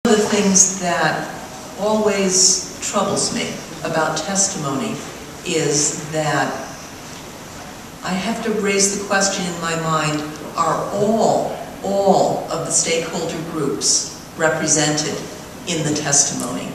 One of the things that always troubles me about testimony is that I have to raise the question in my mind, are all of the stakeholder groups represented in the testimony?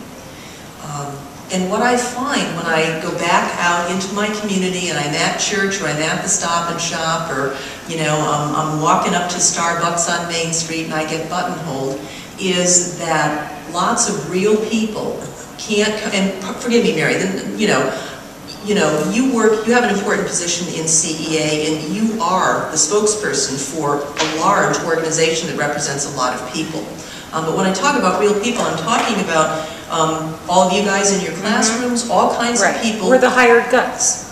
And what I find when I go back out into my community and I'm at church or I'm at the Stop and Shop, or I'm walking up to Starbucks on Main Street and I get buttonholed, is that lots of real people can't, and forgive me, Mary, you have an important position in CEA, and you are the spokesperson for a large organization that represents a lot of people. But when I talk about real people, I'm talking about all of you guys in your classrooms, all kinds of people. We're the hired guns,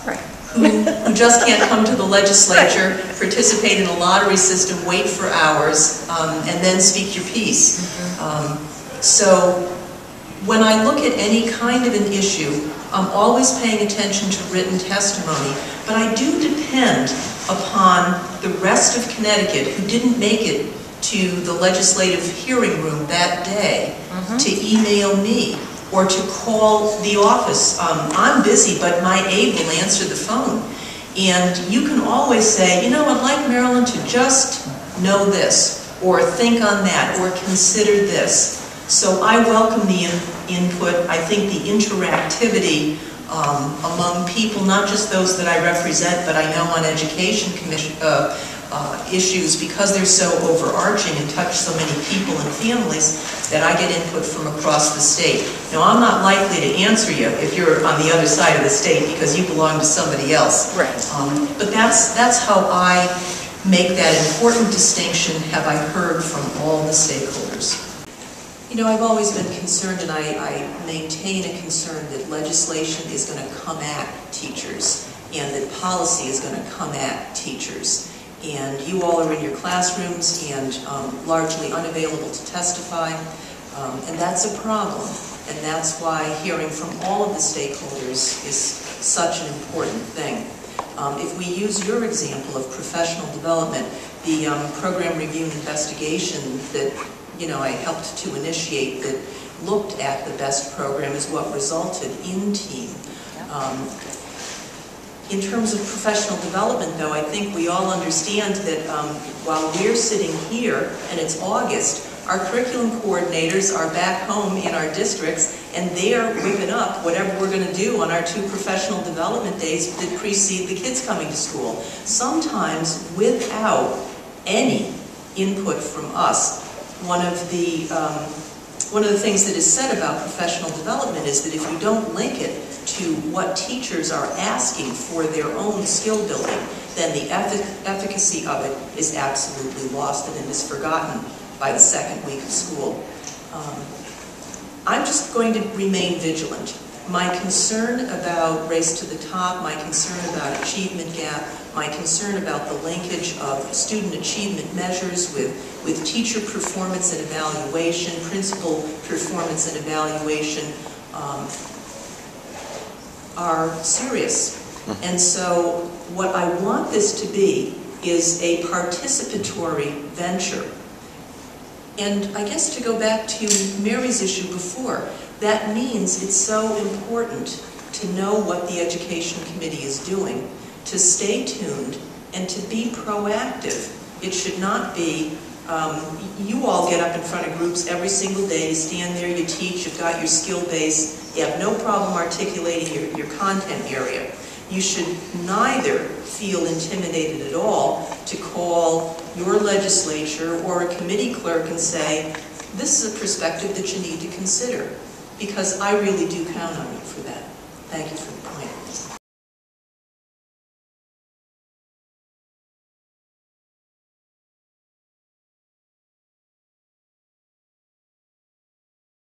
who just can't come to the legislature, participate in a lottery system, wait for hours, and then speak your piece. So when I look at any kind of an issue, I'm always paying attention to written testimony, but I do depend upon the rest of Connecticut who didn't make it to the legislative hearing room that day to email me or to call the office. I'm busy, but my aide will answer the phone. And you can always say, I'd like Marilyn to just know this, or think on that, or consider this. So I welcome the input. I think the interactivity among people, not just those that I represent, but I know on education commission issues, because they're so overarching and touch so many people and families, that I get input from across the state. Now, I'm not likely to answer you if you're on the other side of the state because you belong to somebody else. Right. But that's how I make that important distinction, have I heard from all the stakeholders. I've always been concerned, and I maintain a concern, that legislation is going to come at teachers, and that policy is going to come at teachers. And you all are in your classrooms and largely unavailable to testify, and that's a problem. And that's why hearing from all of the stakeholders is such an important thing. If we use your example of professional development, the program review and investigation that I helped to initiate, that looked at the BEST program, is what resulted in TEAM. In terms of professional development, though, I think we all understand that while we're sitting here and it's August, our curriculum coordinators are back home in our districts, and they are whipping up whatever we're going to do on our 2 professional development days that precede the kids coming to school. Sometimes without any input from us. One of the things that is said about professional development is that if you don't link it to what teachers are asking for their own skill building, then the efficacy of it is absolutely lost and it is forgotten by the second week of school. I'm just going to remain vigilant. My concern about race to the top, my concern about achievement gap, my concern about the linkage of student achievement measures with teacher performance and evaluation, principal performance and evaluation, are serious. And so what I want this to be is a participatory venture. And I guess to go back to Mary's issue before, that means it's so important to know what the Education Committee is doing, to stay tuned, and to be proactive. It should not be, you all get up in front of groups every single day, you stand there, you teach, you've got your skill base, you have no problem articulating your content area. You should neither feel intimidated at all to call your legislature or a committee clerk and say, this is a perspective that you need to consider, because I really do count on you for that. Thank you for the point.